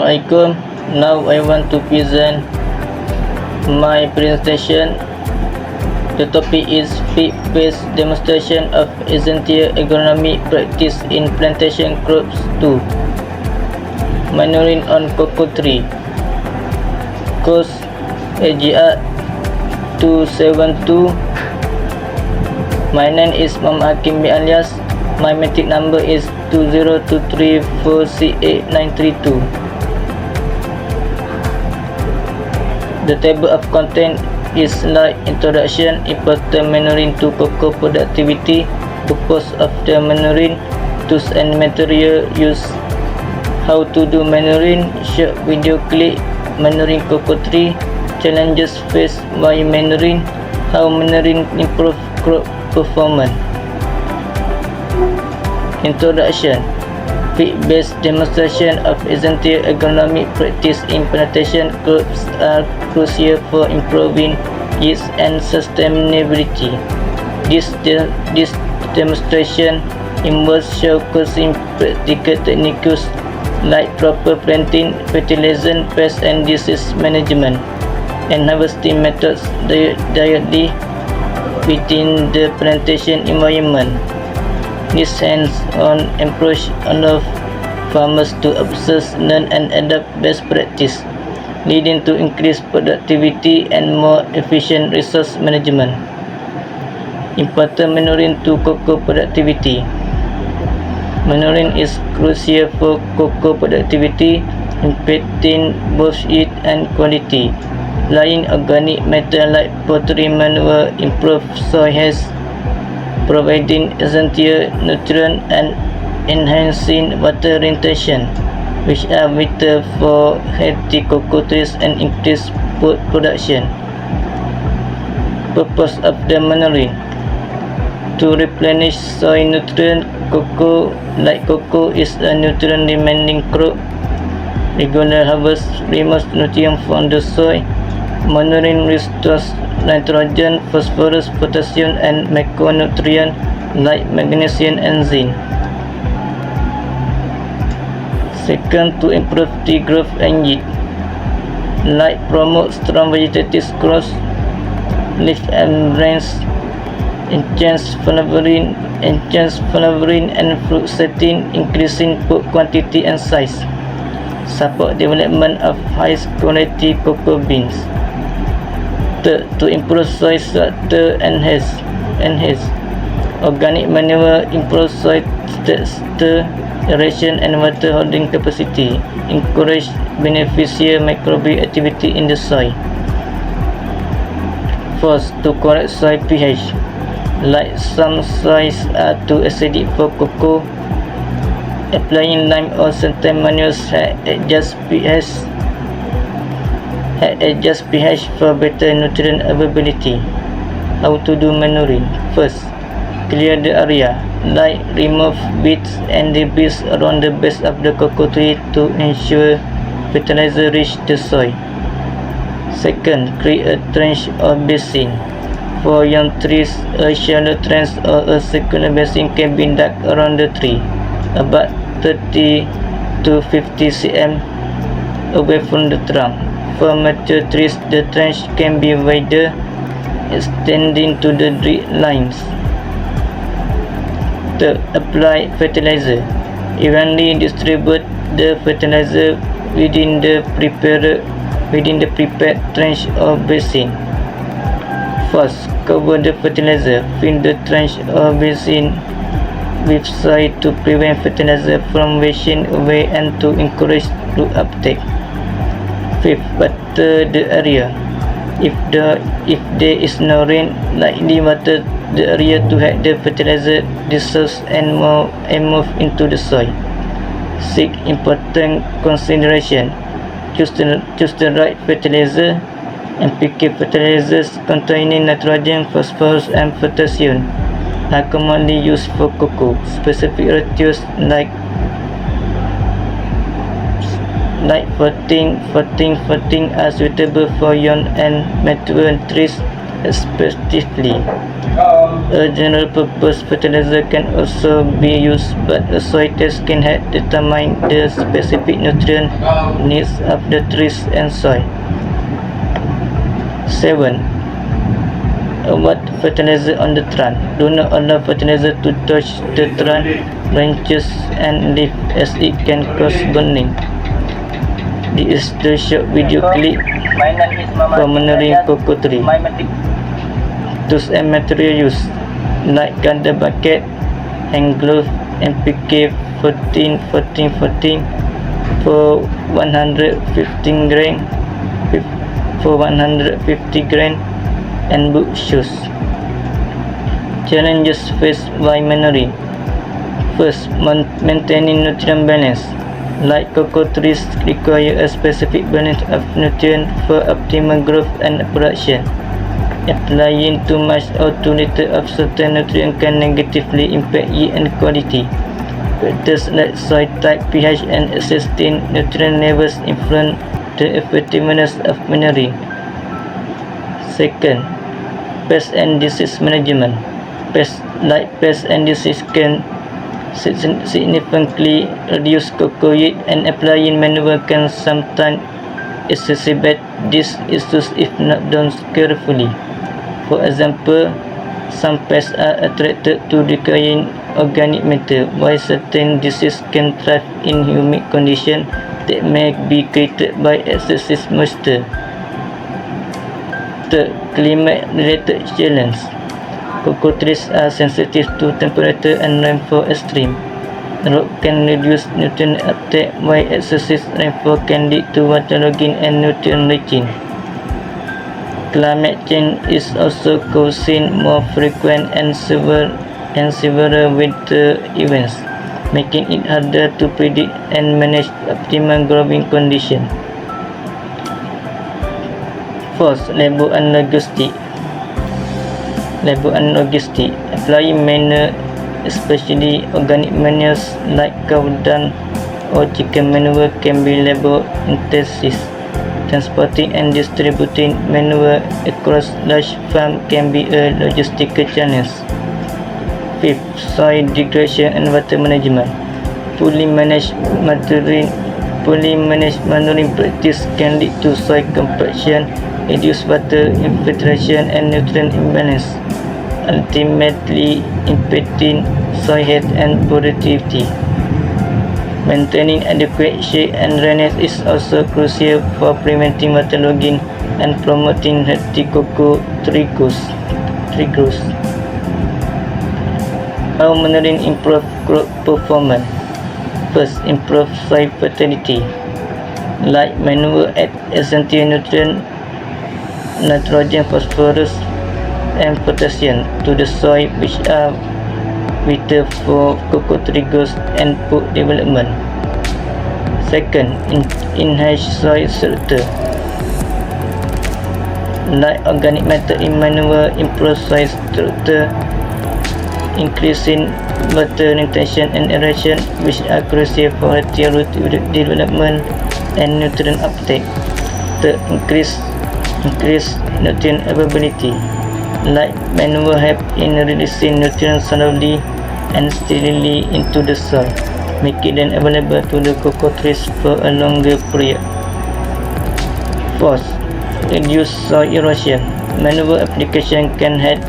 Assalamualaikum. Now I want to present my presentation. The topic is field-based demonstration of essential agronomic practice in plantation crops 2. Manuring on cocoa tree. Course AGR272. My name is Muhammad Hakim bin alias. My matric number is 20234C8932. The table of content is slide introduction, important manuring to cocoa productivity, purpose of the manuring, tools and material used, how to do manuring, short video clip, manuring cocoa tree, challenges faced by manuring, how manuring improve crop performance. Introduction. Field-based demonstration of essential agronomic practice in plantation crops are crucial for improving yields and sustainability. This demonstration involves showcasing practical techniques like proper planting, fertilization, pest and disease management, and harvesting methods directly within the plantation environment. This hands-on approach allows farmers to observe, learn and adapt best practice, leading to increased productivity and more efficient resource management. Important manuring to cocoa productivity. Manuring is crucial for cocoa productivity, impacting both yield and quality. Applying organic matter like pottery manure improve soil health, providing essential nutrients and enhancing water retention, which are vital for healthy cocoa trees and increased food production. Purpose of the manuring: to replenish soil nutrients. Cocoa is a nutrient-demanding crop. Regular harvest removes nutrients from the soil. Manuring restores nitrogen, phosphorus, potassium and macronutrients like magnesium and zinc. Second, to improve tree growth and yield. Light promote strong vegetative growth, leaf and branch, enhance flowering and fruit setting, increasing fruit quantity and size. Support development of high quality cocoa beans. Third, to improve soil structure and health. Organic manure improves soil structure, aeration and water holding capacity, encourage beneficial microbial activity in the soil. Fourth, to correct soil pH. Like some soils are too acidic for cocoa, applying lime or certain manures adjust pH for better nutrient availability. How to do manuring? First, clear the area, like remove weeds and debris around the base of the cocoa tree to ensure fertilizer reach the soil. Second, create a trench or basin. For young trees, a shallow trench or a circular basin can be dug around the tree, about 30 to 50 cm away from the trunk. For mature trees, the trench can be wider, extending to the drip lines. Third, apply fertilizer. Evenly distribute the fertilizer within the prepared trench or basin. First, cover the fertilizer. Fill the trench or basin with soil to prevent fertilizer from washing away and to encourage root uptake. Fifth, water the area. If there is no rain, lightly water the area to help the fertilizer dissolve and move into the soil. Six, important consideration: choose the right fertilizer and pick fertilizers containing nitrogen, phosphorus and potassium are commonly used for cocoa. Specific ratios like 14 are suitable for young and mature trees, respectively. A general-purpose fertilizer can also be used, but a soil test can help determine the specific nutrient needs of the trees and soil. 7. Avoid fertilizer on the trunk. Do not allow fertilizer to touch the trunk, branches, and leaf, as it can cause burning. This is the short video clip for monitoring cocoa tree. Tools and material used, like garden bucket, hand glove, NPK 14-14-14 for 150 grain, and boot shoes. Challenges faced by manuring. First, maintaining nutrient balance. Like cocoa trees require a specific balance of nutrients for optimal growth and production. Applying too much or too little of certain nutrients can negatively impact yield and quality. Factors like soil type, pH, and existing nutrient levels influence the effectiveness of manuring. Second, pest and disease management. Pests and disease can significantly reduce cocoa yield, and applying manure can sometimes exacerbate these issues if not done carefully. For example, some pests are attracted to decaying organic matter, while certain diseases can thrive in humid conditions that may be created by excessive moisture. Third, climate-related challenge. Cocoa trees are sensitive to temperature and rainfall extreme. Drought can reduce nutrient uptake, while excessive rainfall can lead to waterlogging and nutrient leaching. Climate change is also causing more frequent and severe winter events, making it harder to predict and manage optimal growing conditions. Fourth, labor and logistics. Applying manure, especially organic manures like cow dung or chicken manure, can be labor intensive. Transporting and distributing manure across large farms can be a logistical challenge. Fifth, soil degradation and water management. Poorly managed manuring practice can lead to soil compaction, reduced water infiltration, and nutrient imbalance, ultimately impacting soil health and productivity. Maintaining adequate shade and drainage is also crucial for preventing waterlogging and promoting healthy cocoa tree growth. How manuring improve crop performance? First, improve soil fertility. Like manure add essential nutrients, nitrogen, phosphorus, and potassium to the soil, which are vital for cocoa tree growth and fruit development. Second, enhance soil structure. Like organic matter in manure, improve soil structure, increasing water retention and aeration, which are crucial for healthy root development and nutrient uptake. Third, increase nutrient availability. Like manure help in releasing nutrients slowly and steadily into the soil, making them available to the cocoa trees for a longer period. Fourth, reduce soil erosion. Manure application can help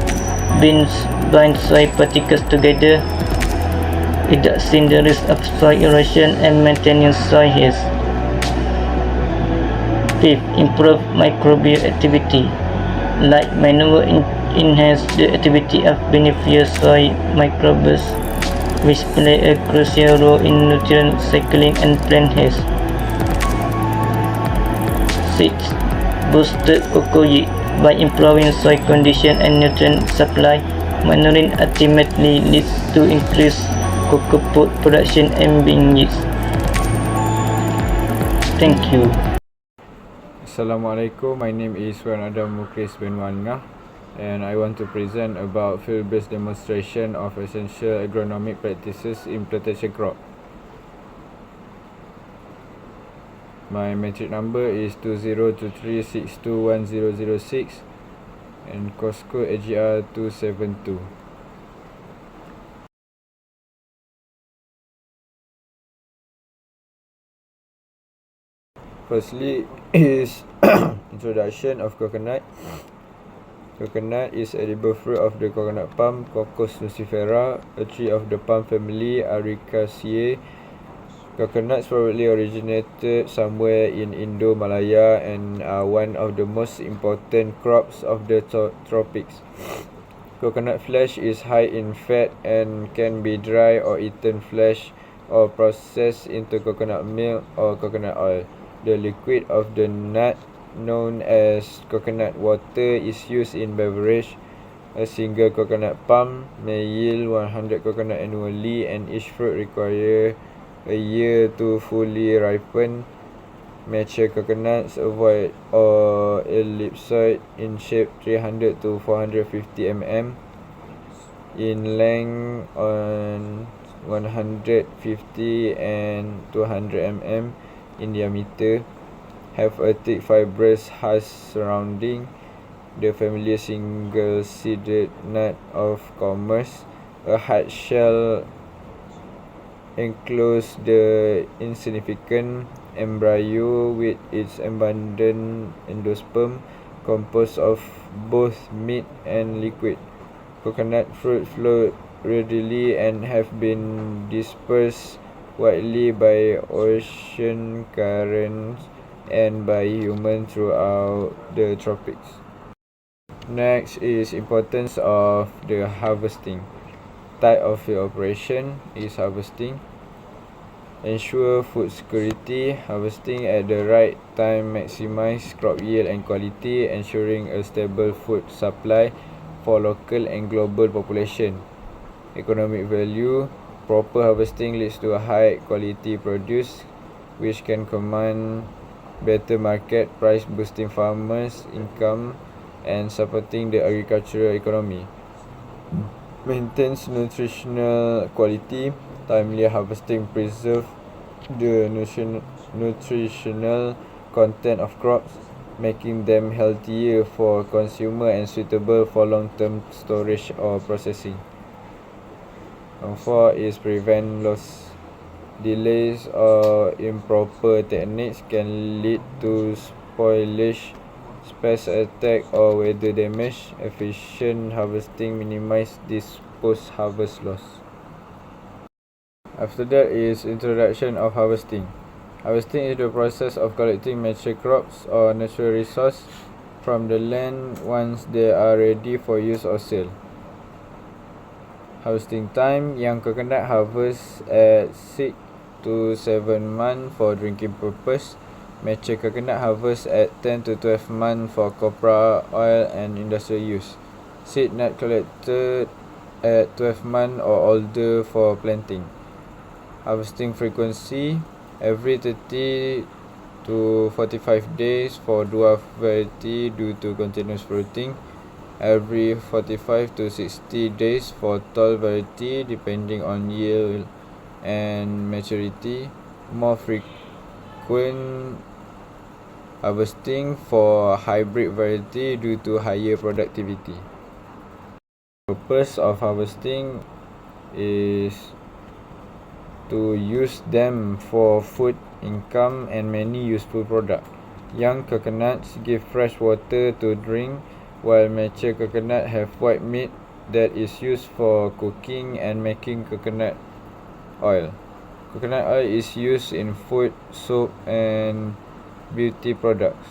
bind soil particles together, reducing the risk of soil erosion and maintaining soil health. Fifth, improve microbial activity. Like manure enhance the activity of beneficial soil microbes, which play a crucial role in nutrient cycling and plant health. 6. Boosted cocoa yield. By improving soil condition and nutrient supply, manuring ultimately leads to increased cocoa pod production and bean yields. Thank you. Assalamualaikum, my name is Wan Adam Mukris bin Wangah, and I want to present about field-based demonstration of essential agronomic practices in plantation crop. My matric number is 2023621006, and course code AGR272. Firstly is introduction of coconut. Coconut is edible fruit of the coconut palm, Cocos nucifera, a tree of the palm family Ericaceae. Coconuts probably originated somewhere in Indo-Malaya and are one of the most important crops of the tropics. Coconut flesh is high in fat and can be dry or eaten flesh or processed into coconut milk or coconut oil. The liquid of the nut, known as coconut water, is used in beverage. A single coconut palm may yield 100 coconut annually, and each fruit requires a year to fully ripen. Mature coconuts ovoid or ellipsoid in shape, 300 to 450 mm in length, on 150 and 200 mm in diameter, have a thick fibrous husk surrounding the familiar single-seeded nut of commerce. A hard shell encloses the insignificant embryo with its abundant endosperm, composed of both meat and liquid. Coconut fruit float readily and have been dispersed widely by ocean currents and by humans throughout the tropics. Next is importance of the harvesting. Type of field operation is harvesting. Ensure food security. Harvesting at the right time maximize crop yield and quality, ensuring a stable food supply for local and global population. Economic value. Proper harvesting leads to a high quality produce, which can command better market price, boosting farmers' income and supporting the agricultural economy. Maintains nutritional quality. Timely harvesting preserve the nutritional content of crops, making them healthier for consumer and suitable for long-term storage or processing. Number 4 is prevent loss. Delays or improper techniques can lead to spoilage, pest attack or weather damage. Efficient harvesting minimize this post-harvest loss. After that is introduction of harvesting. Harvesting is the process of collecting mature crops or natural resource from the land once they are ready for use or sale. Harvesting time. Young coconut harvest at 6 to 7 months for drinking purpose. Mature coconut harvest at 10 to 12 months for copra oil and industrial use. Seed nut collected at 12 months or older for planting. Harvesting frequency. Every 30 to 45 days for dwarf variety due to continuous fruiting. Every 45 to 60 days for tall variety depending on yield and maturity. More frequent harvesting for hybrid variety due to higher productivity. The purpose of harvesting is to use them for food, income, and many useful products. Young coconuts give fresh water to drink, while mature coconut have white meat that is used for cooking and making coconut oil. Coconut oil is used in food, soap, and beauty products.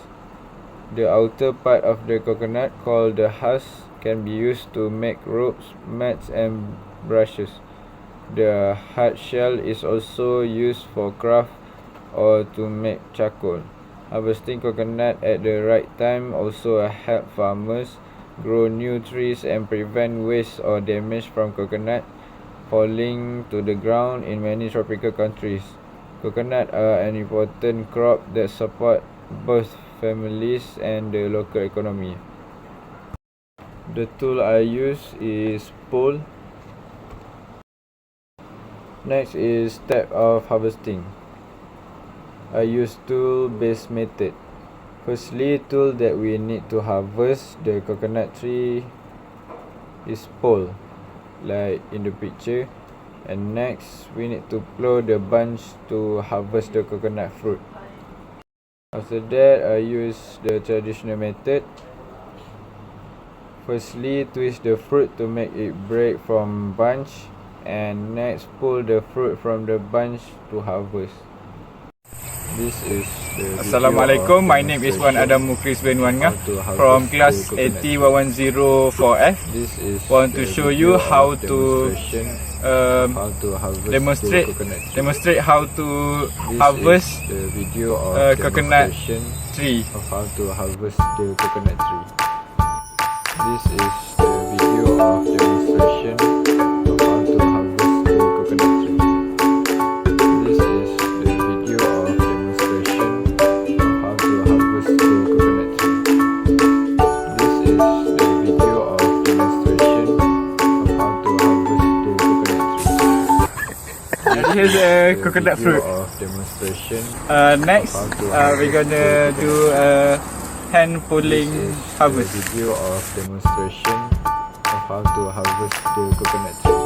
The outer part of the coconut, called the husk, can be used to make ropes, mats, and brushes. The hard shell is also used for craft or to make charcoal. Harvesting coconut at the right time also help farmers grow new trees and prevent waste or damage from coconut falling to the ground in many tropical countries. Coconut are an important crop that support both families and the local economy. The tool I use is pole. Next is step of harvesting. I use tool-based method. Firstly, tool that we need to harvest the coconut tree is pole, like in the picture. And next, we need to plow the bunch to harvest the coconut fruit. After that, I use the traditional method. Firstly, twist the fruit to make it break from bunch, and next pull the fruit from the bunch to harvest. This is the Assalamualaikum, my name is Wan Adam Mukris bin Wanga from class 80104F. This is Want to show you how to demonstrate how to harvest the video of coconut tree. of how to harvest the coconut tree. This is the video of demonstration of how to harvest the coconut tree. This is the video of demonstration of how to harvest the coconut tree. This is the video of demonstration of how to harvest the coconut tree. Here's a coconut fruit. Video of demonstration. Next, we're gonna do a hand pulling harvest. The video of demonstration of how to harvest the coconut tree.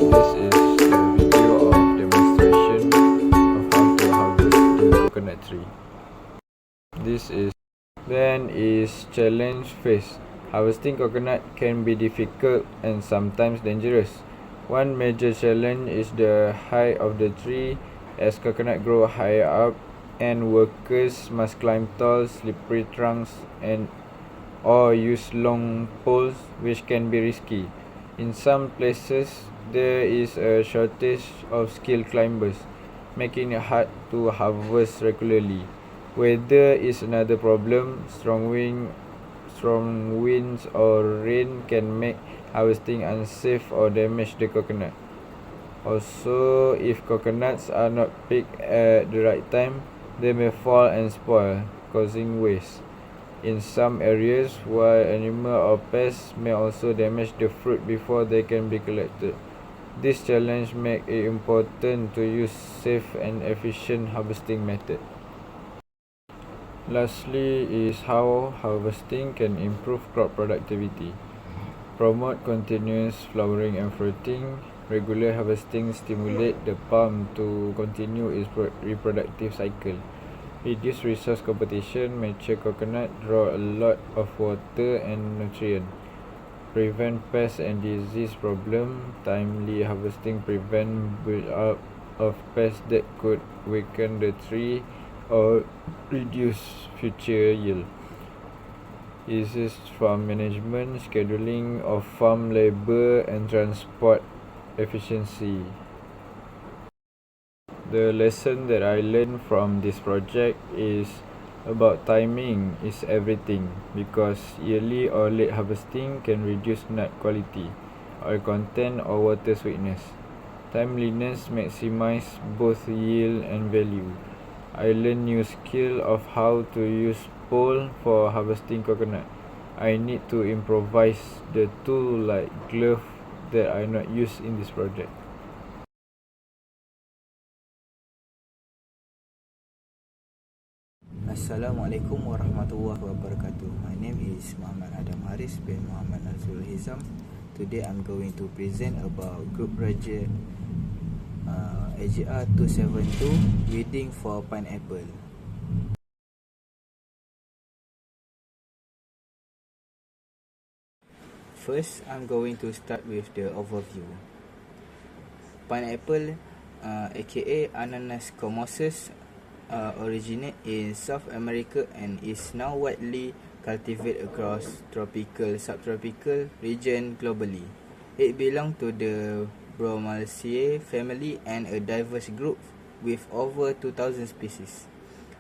This is the video of demonstration of how to harvest the coconut tree. Then is challenge phase. Harvesting coconut can be difficult and sometimes dangerous. One major challenge is the height of the tree, as coconut grow high up and workers must climb tall, slippery trunks or use long poles, which can be risky. In some places, there is a shortage of skilled climbers, making it hard to harvest regularly. Weather is another problem. Strong winds or rain can make harvesting unsafe or damage the coconut. Also, if coconuts are not picked at the right time, they may fall and spoil, causing waste. In some areas, wild animals or pests may also damage the fruit before they can be collected. This challenge makes it important to use safe and efficient harvesting method. Lastly is how harvesting can improve crop productivity. Promote continuous flowering and fruiting. Regular harvesting stimulates the palm to continue its reproductive cycle. Reduce resource competition. Mature coconut draw a lot of water and nutrients. Prevent pest and disease problem. Timely harvesting prevent build-up of pests that could weaken the tree or reduce future yield. Eases farm management, scheduling of farm labor and transport efficiency. The lesson that I learned from this project is about timing is everything, because early or late harvesting can reduce nut quality, oil content or water sweetness. Timeliness maximize both yield and value. I learned new skill of how to use pole for harvesting coconut. I need to improvise the tool like glove that are not used in this project. Assalamualaikum warahmatullahi wabarakatuh. My name is Muhammad Adam Haris bin Muhammad Nazrul Hizam. Today I'm going to present about group project AGR272 weeding for pineapple. First, I'm going to start with the overview. Pineapple, aka Ananas commosus, originate in South America and is now widely cultivated across tropical, subtropical region globally. It belongs to the Bromelaceae family and a diverse group with over 2,000 species.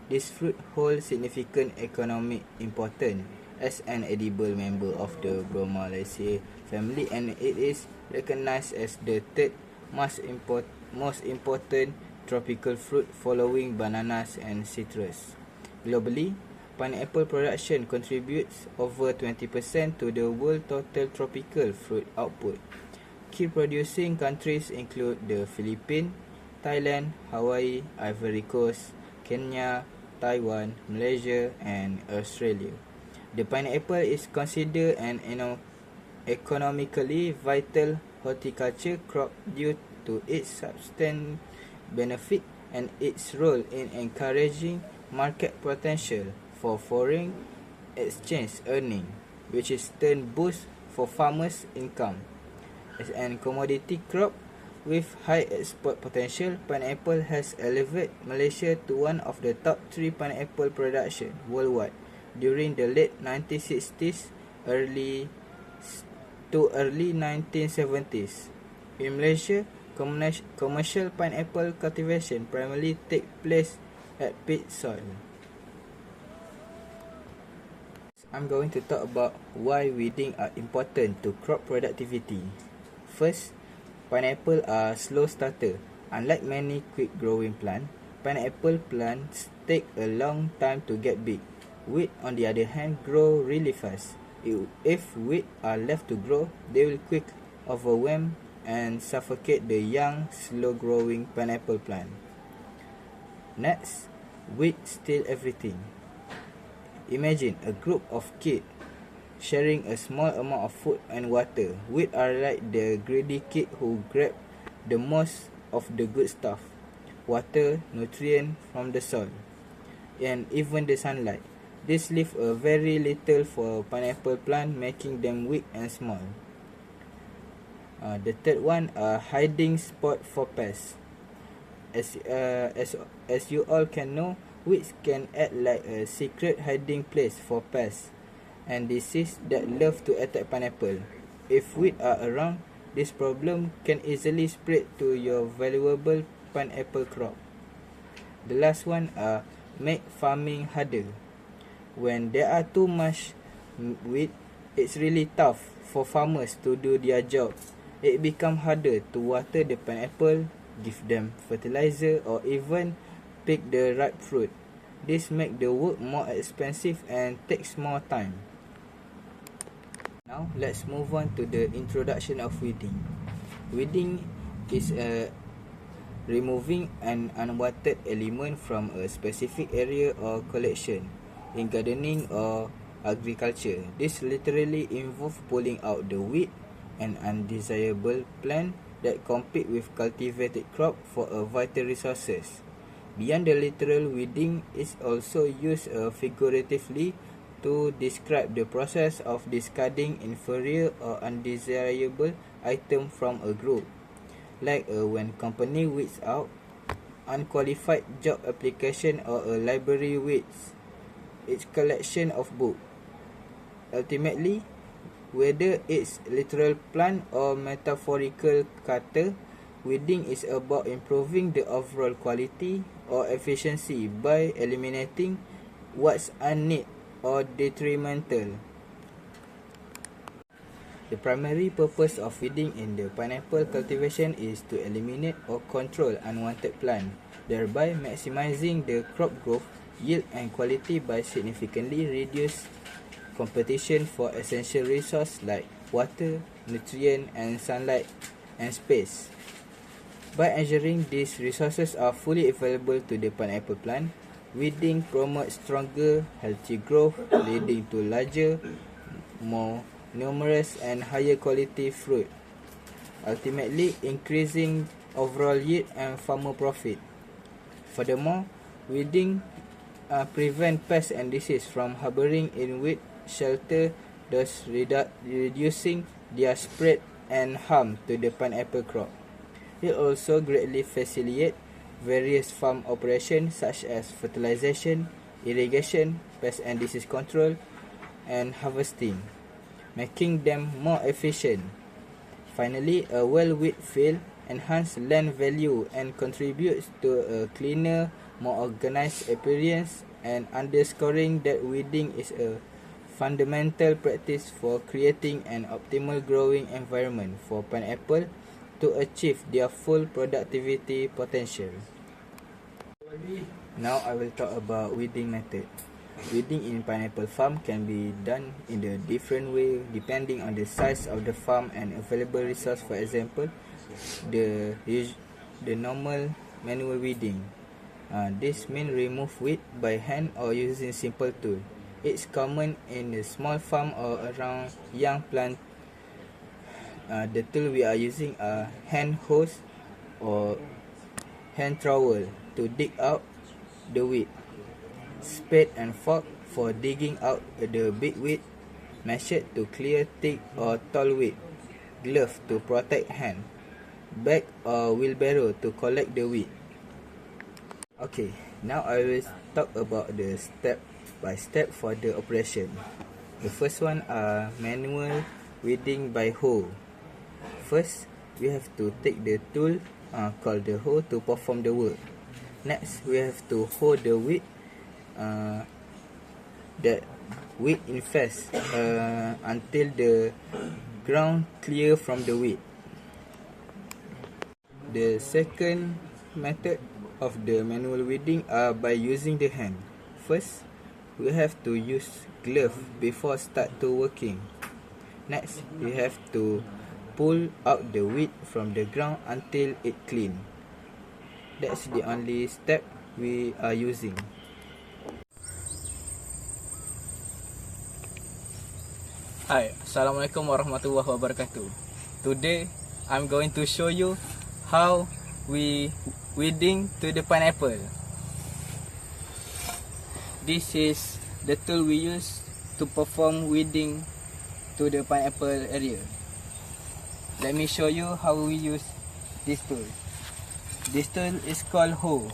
This fruit holds significant economic importance as an edible member of the Bromelaceae family, and it is recognized as the third most important tropical fruit following bananas and citrus. Globally, pineapple production contributes over 20% to the world total tropical fruit output. Key producing countries include the Philippines, Thailand, Hawaii, Ivory Coast, Kenya, Taiwan, Malaysia, and Australia. The pineapple is considered an economically vital horticulture crop due to its substantial benefit and its role in encouraging market potential for foreign exchange earning, which is turn boost for farmers' income. As an commodity crop with high export potential, pineapple has elevated Malaysia to one of the top 3 pineapple production worldwide during the late 1960s early 1970s. In Malaysia, commercial pineapple cultivation primarily take place at peat soil. I'm going to talk about why weeding are important to crop productivity. First, pineapple are slow starter. Unlike many quick growing plants, pineapple plants take a long time to get big. Wheat, on the other hand, grow really fast. If wheat are left to grow, they will quickly overwhelm and suffocate the young, slow-growing pineapple plant. Next, wheat steal everything. Imagine a group of kids sharing a small amount of food and water. Wheat are like the greedy kid who grab the most of the good stuff: water, nutrient from the soil, and even the sunlight. This leaves a very little for pineapple plant, making them weak and small. The third one, hiding spot for pests. As you all can know, weeds can act like a secret hiding place for pests and diseases that love to attack pineapple. If weeds are around, this problem can easily spread to your valuable pineapple crop. The last one, make farming harder. When there are too much weed, it's really tough for farmers to do their job. It becomes harder to water the pineapple, give them fertilizer, or even pick the ripe fruit. This makes the work more expensive and takes more time. Now, let's move on to the introduction of weeding. Weeding is removing an unwanted element from a specific area or collection. In gardening or agriculture, this literally involves pulling out the weed and undesirable plant that compete with cultivated crop for a vital resources. Beyond the literal, weeding is also used figuratively to describe the process of discarding inferior or undesirable item from a group, like when company weeds out unqualified job application or a library weeds its collection of books. Ultimately, whether it's literal plant or metaphorical cutter, weeding is about improving the overall quality or efficiency by eliminating what's unneeded or detrimental. The primary purpose of weeding in the pineapple cultivation is to eliminate or control unwanted plant, thereby maximizing the crop growth, yield and quality by significantly reduce competition for essential resources like water, nutrient and sunlight and space. By ensuring these resources are fully available to the pineapple plant, weeding promotes stronger, healthy growth, leading to larger, more numerous and higher quality fruit, ultimately increasing overall yield and farmer profit. Furthermore, weeding prevent pests and disease from harboring in weed shelter, thus reducing their spread and harm to the pineapple crop. It also greatly facilitates various farm operations such as fertilization, irrigation, pest and disease control, and harvesting, making them more efficient. Finally, a well-weeded field enhances land value and contributes to a cleaner, more organized appearance, and underscoring that weeding is a fundamental practice for creating an optimal growing environment for pineapple to achieve their full productivity potential. Now I will talk about weeding method. Weeding in pineapple farm can be done in a different way depending on the size of the farm and available resource. For example, the normal manual weeding. This means remove weed by hand or using simple tool. It's common in a small farm or around young plant. The tool we are using are hand hose or hand trowel to dig out the weed, spade and fork for digging out the big weed, machete to clear thick or tall weed, glove to protect hand, bag or wheelbarrow to collect the weed. Okay, now I will talk about the step by step for the operation. The first one are manual weeding by hoe. First, we have to take the tool called the hoe to perform the work. Next, we have to hoe the weed that weed infest until the ground clear from the weed. The second method of the manual weeding are by using the hand. First, we have to use glove before start to working. Next, we have to pull out the weed from the ground until it clean. That's the only step we are using. Hi, Assalamualaikum warahmatullahi wabarakatuh. Today, I'm going to show you how we weeding to the pineapple. This is the tool we use to perform weeding to the pineapple area. Let me show you how we use this tool. This tool is called hoe.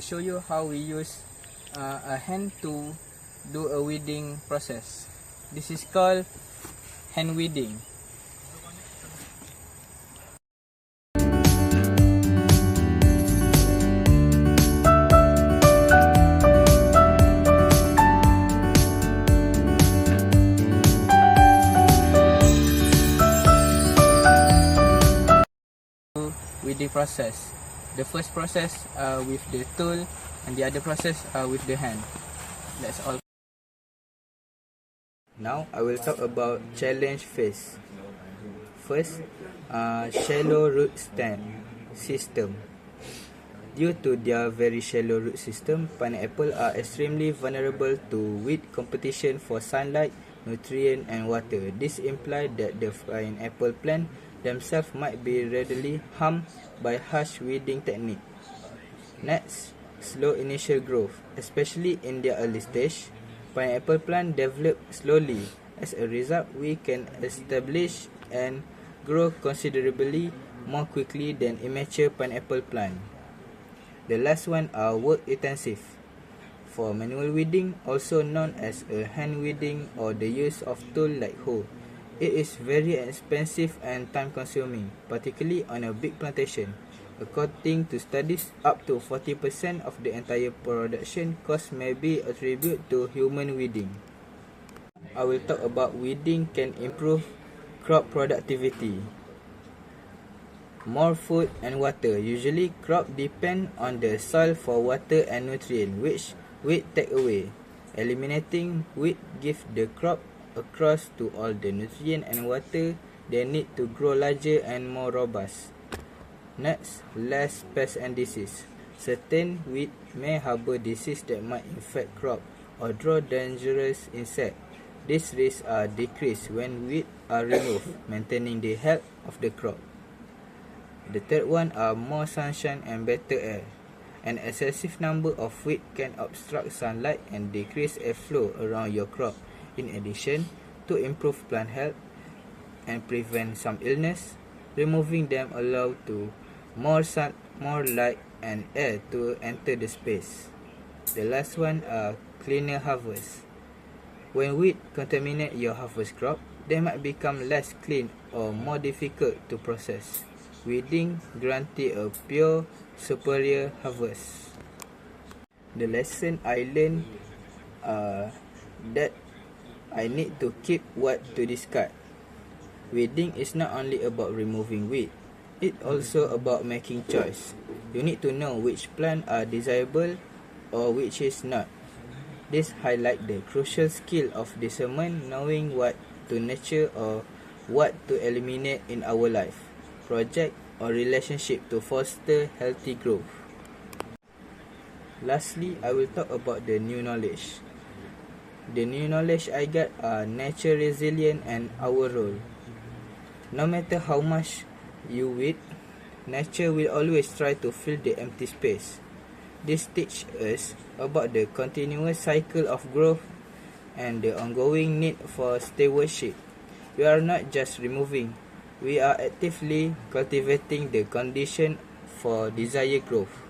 Show you how we use a hand to do a weeding process. This is called hand weeding. Weeding process. The first process with the tool and the other process with the hand. That's all. Now I will talk about challenge phase. First, shallow root stand system. Due to their very shallow root system, pineapple are extremely vulnerable to weed competition for sunlight, nutrient and water. This implies that the pineapple plant themselves might be readily harmed by harsh weeding technique. Next, slow initial growth. Especially in their early stage, pineapple plant develop slowly. As a result, we can establish and grow considerably more quickly than immature pineapple plant. The last one are work intensive. For manual weeding, also known as a hand weeding or the use of tool like hoe, it is very expensive and time consuming, particularly on a big plantation. According to studies, up to 40% of the entire production cost may be attributed to human weeding. I will talk about weeding can improve crop productivity. More food and water. Usually crop depend on the soil for water and nutrient, which weed take away. Eliminating weed give the crop across to all the nutrient and water they need to grow larger and more robust. Next, less pests and disease. Certain weed may harbor disease that might infect crop or draw dangerous insect. These risks are decreased when weeds are removed, maintaining the health of the crop. The third one are more sunshine and better air. An excessive number of weeds can obstruct sunlight and decrease airflow around your crop. In addition, to improve plant health and prevent some illness, removing them allows to more sun, more light and air to enter the space. The last one are cleaner harvest. When weed contaminate your harvest crop, they might become less clean or more difficult to process. Weeding guarantees a pure, superior harvest. The lesson I learned that I need to keep what to discard. Weeding is not only about removing weed, it's also about making choice. You need to know which plants are desirable or which is not. This highlights the crucial skill of discernment, knowing what to nurture or what to eliminate in our life, project or relationship to foster healthy growth. Lastly, I will talk about the new knowledge. The new knowledge I got are nature resilient and our role. No matter how much you weed, nature will always try to fill the empty space. This teaches us about the continuous cycle of growth and the ongoing need for stewardship. We are not just removing, we are actively cultivating the condition for desired growth.